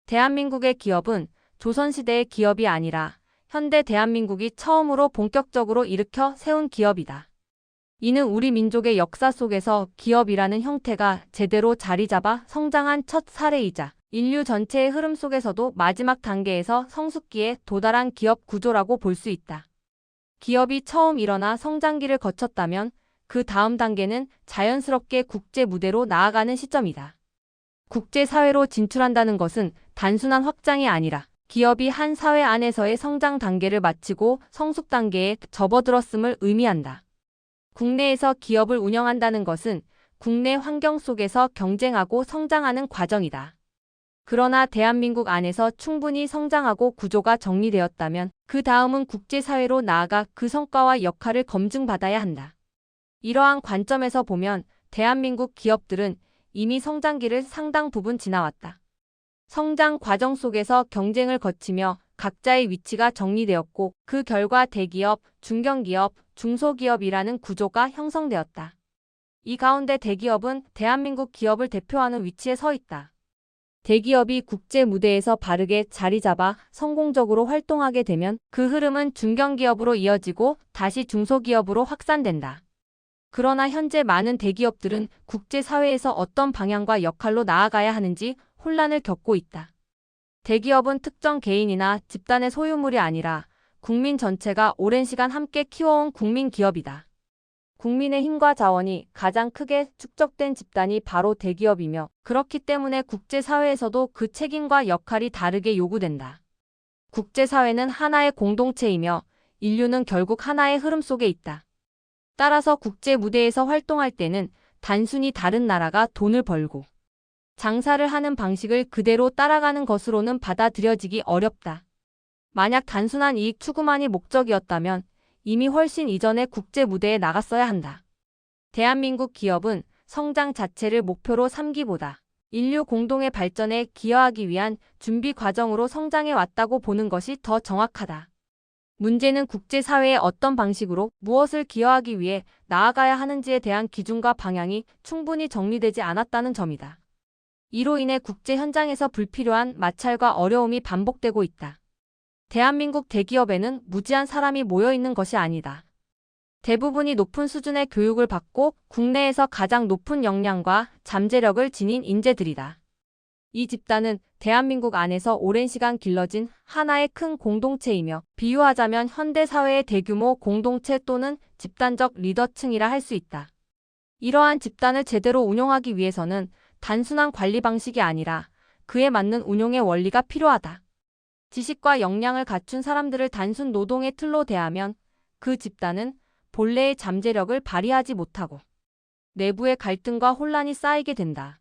대한민국의 기업은 조선시대의 기업이 아니라 현대 대한민국이 처음으로 본격적으로 일으켜 세운 기업이다. 이는 우리 민족의 역사 속에서 기업이라는 형태가 제대로 자리 잡아 성장한 첫 사례이자 인류 전체의 흐름 속에서도 마지막 단계에서 성숙기에 도달한 기업 구조라고 볼 수 있다. 기업이 처음 일어나 성장기를 거쳤다면 그 다음 단계는 자연스럽게 국제 무대로 나아가는 시점이다. 국제사회로 진출한다는 것은 단순한 확장이 아니라 기업이 한 사회 안에서의 성장 단계를 마치고 성숙 단계에 접어들었음을 의미한다. 국내에서 기업을 운영한다는 것은 국내 환경 속에서 경쟁하고 성장하는 과정이다. 그러나 대한민국 안에서 충분히 성장하고 구조가 정리되었다면 그 다음은 국제사회로 나아가 그 성과와 역할을 검증받아야 한다. 이러한 관점에서 보면 대한민국 기업들은 이미 성장기를 상당 부분 지나왔다. 성장 과정 속에서 경쟁을 거치며 각자의 위치가 정리되었고 그 결과 대기업, 중견기업, 중소기업이라는 구조가 형성되었다. 이 가운데 대기업은 대한민국 기업을 대표하는 위치에 서 있다. 대기업이 국제 무대에서 바르게 자리 잡아 성공적으로 활동하게 되면 그 흐름은 중견기업으로 이어지고 다시 중소기업으로 확산된다. 그러나 현재 많은 대기업들은 국제사회에서 어떤 방향과 역할로 나아가야 하는지 혼란을 겪고 있다. 대기업은 특정 개인이나 집단의 소유물이 아니라 국민 전체가 오랜 시간 함께 키워온 국민기업이다. 국민의 힘과 자원이 가장 크게 축적된 집단이 바로 대기업이며 그렇기 때문에 국제사회에서도 그 책임과 역할이 다르게 요구된다. 국제사회는 하나의 공동체이며 인류는 결국 하나의 흐름 속에 있다. 따라서 국제 무대에서 활동할 때는 단순히 다른 나라가 돈을 벌고 장사를 하는 방식을 그대로 따라가는 것으로는 받아들여지기 어렵다. 만약 단순한 이익 추구만이 목적이었다면 이미 훨씬 이전에 국제 무대에 나갔어야 한다. 대한민국 기업은 성장 자체를 목표로 삼기보다 인류 공동의 발전에 기여하기 위한 준비 과정으로 성장해 왔다고 보는 것이 더 정확하다. 문제는 국제사회에 어떤 방식으로 무엇을 기여하기 위해 나아가야 하는지에 대한 기준과 방향이 충분히 정리되지 않았다는 점이다. 이로 인해 국제 현장에서 불필요한 마찰과 어려움이 반복되고 있다. 대한민국 대기업에는 무지한 사람이 모여 있는 것이 아니다. 대부분이 높은 수준의 교육을 받고 국내에서 가장 높은 역량과 잠재력을 지닌 인재들이다. 이 집단은 대한민국 안에서 오랜 시간 길러진 하나의 큰 공동체이며 비유하자면 현대사회의 대규모 공동체 또는 집단적 리더층이라 할 수 있다. 이러한 집단을 제대로 운용하기 위해서는 단순한 관리 방식이 아니라 그에 맞는 운용의 원리가 필요하다. 지식과 역량을 갖춘 사람들을 단순 노동의 틀로 대하면 그 집단은 본래의 잠재력을 발휘하지 못하고 내부의 갈등과 혼란이 쌓이게 된다.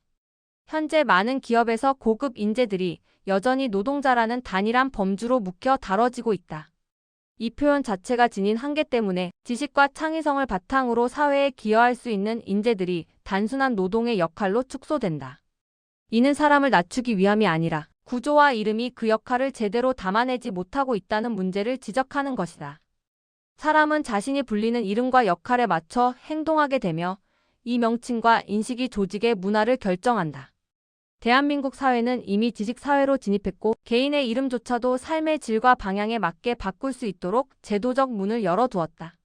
현재 많은 기업에서 고급 인재들이 여전히 노동자라는 단일한 범주로 묵혀 다뤄지고 있다. 이 표현 자체가 지닌 한계 때문에 지식과 창의성을 바탕으로 사회에 기여할 수 있는 인재들이 단순한 노동의 역할로 축소된다. 이는 사람을 낮추기 위함이 아니라 구조와 이름이 그 역할을 제대로 담아내지 못하고 있다는 문제를 지적하는 것이다. 사람은 자신이 불리는 이름과 역할에 맞춰 행동하게 되며 이 명칭과 인식이 조직의 문화를 결정한다. 대한민국 사회는 이미 지식사회로 진입했고 개인의 이름조차도 삶의 질과 방향에 맞게 바꿀 수 있도록 제도적 문을 열어두었다.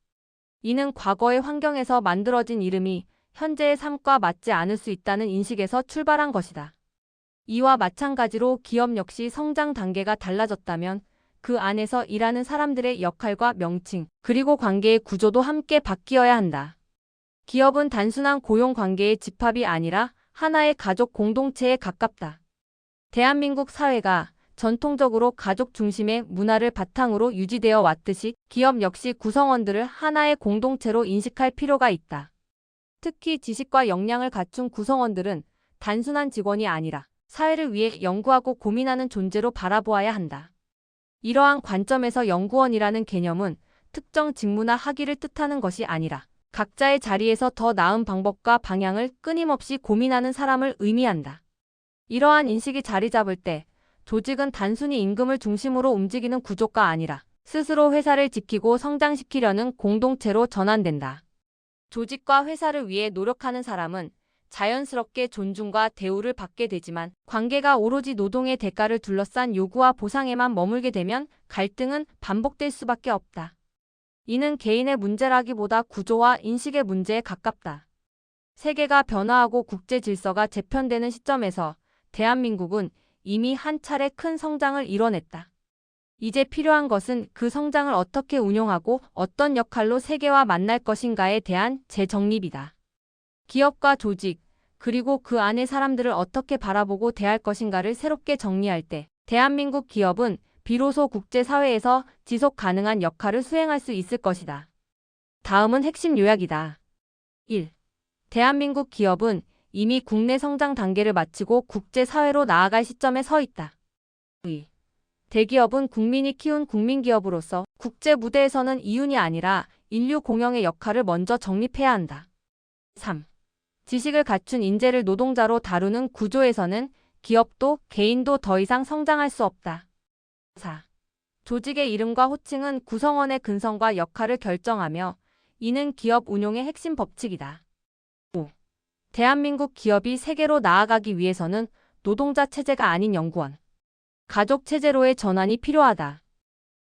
이는 과거의 환경에서 만들어진 이름이 현재의 삶과 맞지 않을 수 있다는 인식에서 출발한 것이다. 이와 마찬가지로 기업 역시 성장 단계가 달라졌다면 그 안에서 일하는 사람들의 역할과 명칭, 그리고 관계의 구조도 함께 바뀌어야 한다. 기업은 단순한 고용 관계의 집합이 아니라 하나의 가족 공동체에 가깝다. 대한민국 사회가 전통적으로 가족 중심의 문화를 바탕으로 유지되어 왔듯이 기업 역시 구성원들을 하나의 공동체로 인식할 필요가 있다. 특히 지식과 역량을 갖춘 구성원들은 단순한 직원이 아니라 사회를 위해 연구하고 고민하는 존재로 바라보아야 한다. 이러한 관점에서 연구원이라는 개념은 특정 직무나 학위를 뜻하는 것이 아니라 각자의 자리에서 더 나은 방법과 방향을 끊임없이 고민하는 사람을 의미한다. 이러한 인식이 자리 잡을 때 조직은 단순히 임금을 중심으로 움직이는 구조가 아니라 스스로 회사를 지키고 성장시키려는 공동체로 전환된다. 조직과 회사를 위해 노력하는 사람은 자연스럽게 존중과 대우를 받게 되지만 관계가 오로지 노동의 대가를 둘러싼 요구와 보상에만 머물게 되면 갈등은 반복될 수밖에 없다. 이는 개인의 문제라기보다 구조와 인식의 문제에 가깝다. 세계가 변화하고 국제 질서가 재편되는 시점에서 대한민국은 이미 한 차례 큰 성장을 이뤄냈다. 이제 필요한 것은 그 성장을 어떻게 운용하고 어떤 역할로 세계와 만날 것인가에 대한 재정립이다. 기업과 조직, 그리고 그 안의 사람들을 어떻게 바라보고 대할 것인가를 새롭게 정리할 때 대한민국 기업은 비로소 국제사회에서 지속 가능한 역할을 수행할 수 있을 것이다. 다음은 핵심 요약이다. 1. 대한민국 기업은 이미 국내 성장 단계를 마치고 국제사회로 나아갈 시점에 서 있다. 2. 대기업은 국민이 키운 국민기업으로서 국제 무대에서는 이윤이 아니라 인류 공영의 역할을 먼저 정립해야 한다. 3. 지식을 갖춘 인재를 노동자로 다루는 구조에서는 기업도 개인도 더 이상 성장할 수 없다. 4. 조직의 이름과 호칭은 구성원의 근성과 역할을 결정하며 이는 기업 운용의 핵심 법칙이다. 5. 대한민국 기업이 세계로 나아가기 위해서는 노동자 체제가 아닌 연구원, 가족 체제로의 전환이 필요하다.